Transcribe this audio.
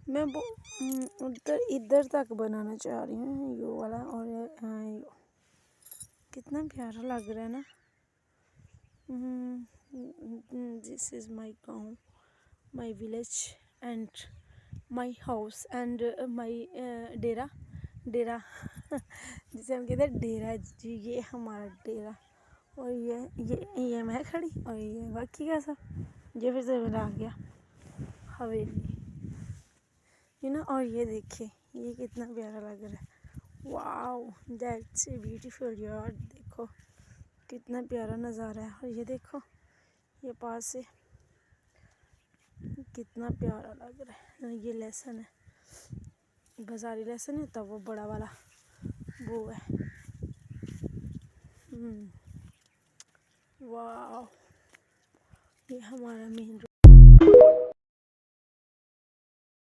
मैं वो उधर इधर तक बनाना चाह रही हूँ ये वाला। और कितना प्यारा लग रहा है ना। This is my gaon, my village and my house and my dera. डेरा जिसे हम कहते हैं डेरा जी, ये हमारा डेरा। और ये मैं खड़ी और ये बाकी का सब, ये फिर से मेरा आ गया हवेली, यू नो। और ये देखिए ये कितना प्यारा लग रहा है। वाओ दैट्स ब्यूटीफुल यार, देखो कितना प्यारा नज़ारा है। और ये देखो ये पास से कितना प्यारा लग रहा है। ये लहसुन है, बाजारी लहसुन है, तब वो बड़ा वाला वो है। वाह, ये हमारा मेन